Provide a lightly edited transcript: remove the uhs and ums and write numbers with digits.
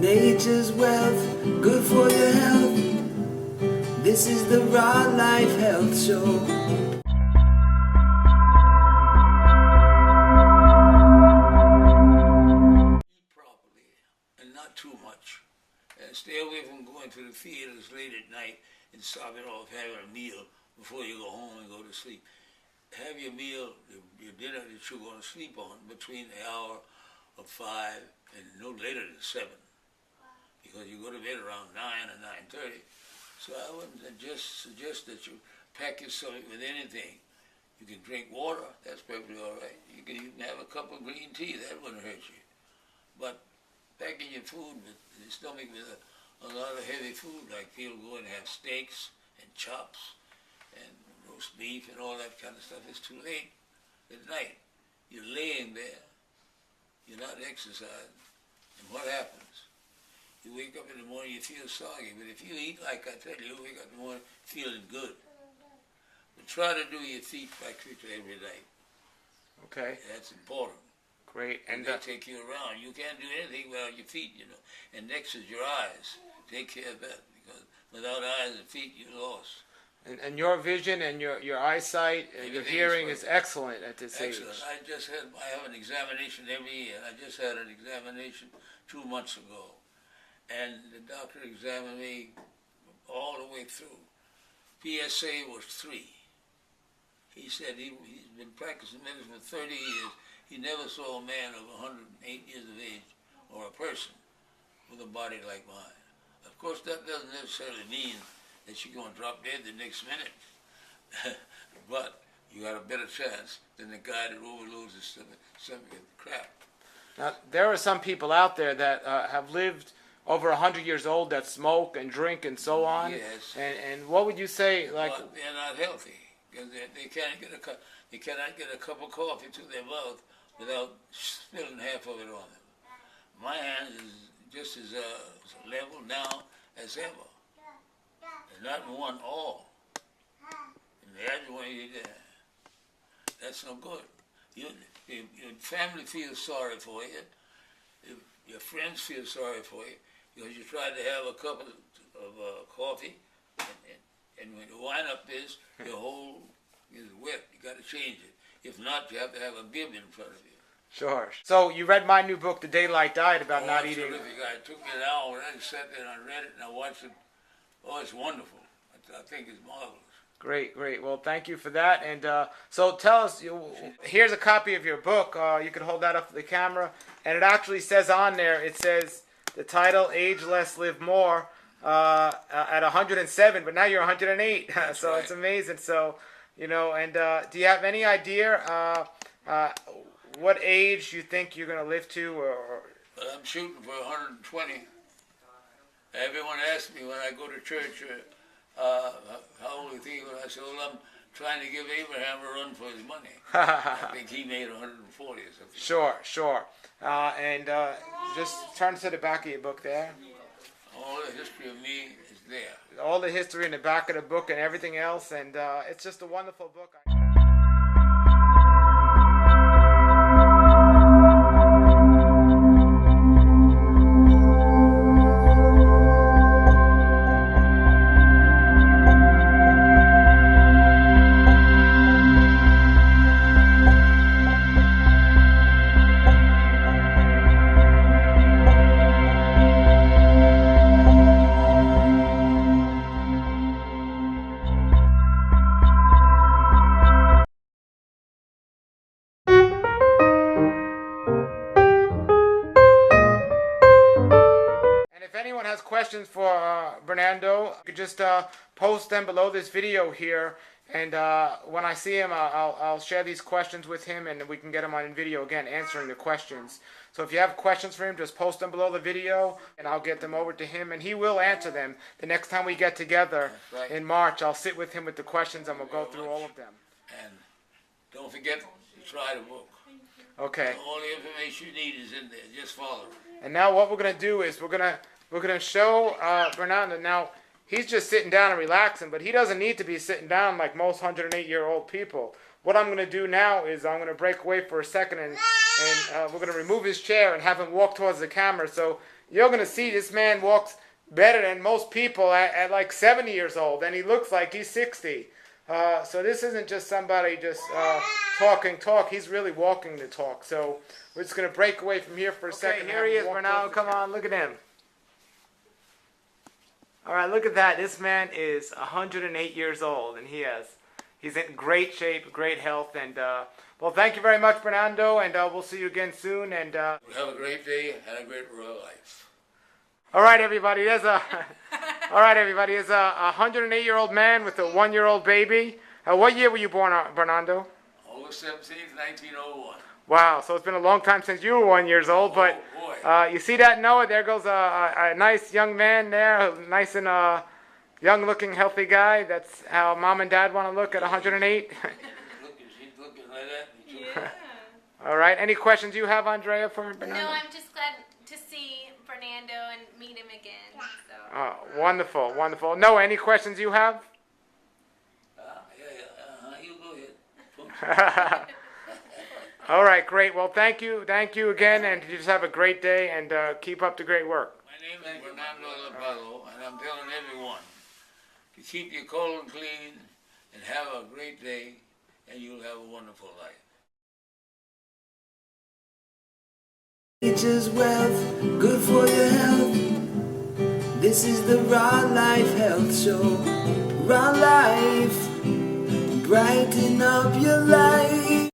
Nature's wealth, good for your health. This is the Raw Life Health Show. Eat properly and not too much. And stay away from going to the theaters late at night and stopping off having a meal before you go home and go to sleep. Have your meal, your dinner that you're going to sleep on between the hour of 5 and no later than 7. Because you go to bed around 9 or 9:30. So I wouldn't just suggest that you pack your stomach with anything. You can drink water, that's perfectly all right. You can even have a cup of green tea, that wouldn't hurt you. But packing your food with your stomach with a lot of heavy food, like people go and have steaks and chops and roast beef and all that kind of stuff, it's too late at night. You're laying there, you're not exercising, and what happens? You wake up in the morning, you feel soggy, but if you eat like I tell you, you wake up in the morning feeling good. But try to do your feet practically every night. Okay. That's important. Great. And they take you around. You can't do anything without your feet, you know. And next is your eyes. Take care of that, because without eyes and feet, you're lost. And your vision and your eyesight and your hearing is excellent at this age. Excellent. I have an examination every year. I just had an examination 2 months ago. And the doctor examined me all the way through. PSA was 3. He said he's been practicing medicine for 30 years. He never saw a man of 108 years of age or a person with a body like mine. Of course, that doesn't necessarily mean that you're going to drop dead the next minute. But you got a better chance than the guy that overloads his stomach with crap. Now, there are some people out there that have lived over 100 years old that smoke and drink and so on. Yes. And what would you say, like? But they're not healthy, because they cannot get a cup of coffee to their mouth without spilling half of it on them. My hand is just as level now as ever. And not one all. And the one you did, that's no good. Your family feels sorry for you. Your friends feel sorry for you because you tried to have a cup of coffee, and when you wind up this, your whole is wet. You got to change it. If not, you have to have a bib in front of you. Sure. So you read my new book, The Daylight Diet, about not eating. Terrific. It took me an hour, and I sat there and I read it and I watched it. Oh, it's wonderful. I think it's marvelous. Great. Well, thank you for that. And so tell us, here's a copy of your book. You can hold that up to the camera. And it actually says on there, it says the title, Age Less, Live More, at 107, but now you're 108. So right. It's amazing. So, and do you have any idea what age you think you're going to live to? Or Well, I'm shooting for 120. Everyone asks me when I go to church, how old do you think? I say, well, I'm trying to give Abraham a run for his money. I think he made 140 or something. Sure. And just turn to the back of your book there. All the history of me is there. All the history in the back of the book and everything else, and it's just a wonderful book. Questions for Bernardo, you could just post them below this video here, and when I see him, I'll share these questions with him, and we can get him on video again answering the questions. So if you have questions for him, just post them below the video, and I'll get them over to him, and he will answer them. The next time we get together in March, I'll sit with him with the questions, and we'll go through all of them. And don't forget to try the book. Okay. All the information you need is in there. Just follow it. And now what we're going to do is we're going to show Bernardo. Now, he's just sitting down and relaxing, but he doesn't need to be sitting down like most 108-year-old people. What I'm going to do now is I'm going to break away for a second, and we're going to remove his chair and have him walk towards the camera so you're going to see this man walks better than most people at like 70 years old, and he looks like he's 60. So this isn't just somebody just talking talk. He's really walking the talk. So we're just going to break away from here for a second. Here he is, Bernardo. Come on, look at him. All right, look at that. This man is 108 years old, and he's in great shape, great health, and well, thank you very much, Fernando, and we'll see you again soon. And Have a great day and a great royal life. all right, everybody. There's a 108-year-old man with a 1-year-old baby. What year were you born, Fernando? August 17th, 1901. Wow, so it's been a long time since you were 1 year old, but Oh, boy. you see that, Noah? There goes a nice young man there, nice and young-looking, healthy guy. That's how mom and dad want to look at 108. She's looking like that. Yeah. All right, any questions you have, Andrea, for Fernando? No, I'm just glad to see Fernando and meet him again. So. Oh, wonderful, wonderful. Noah, any questions you have? You go ahead. All right, great. Well, thank you again, and you just have a great day, and keep up the great work. My name is Fernando Lapalo, and I'm telling everyone to keep your colon clean and have a great day, and you'll have a wonderful life. Nature's wealth, good for your health. This is the Raw Life Health Show. Raw Life, brighten up your life.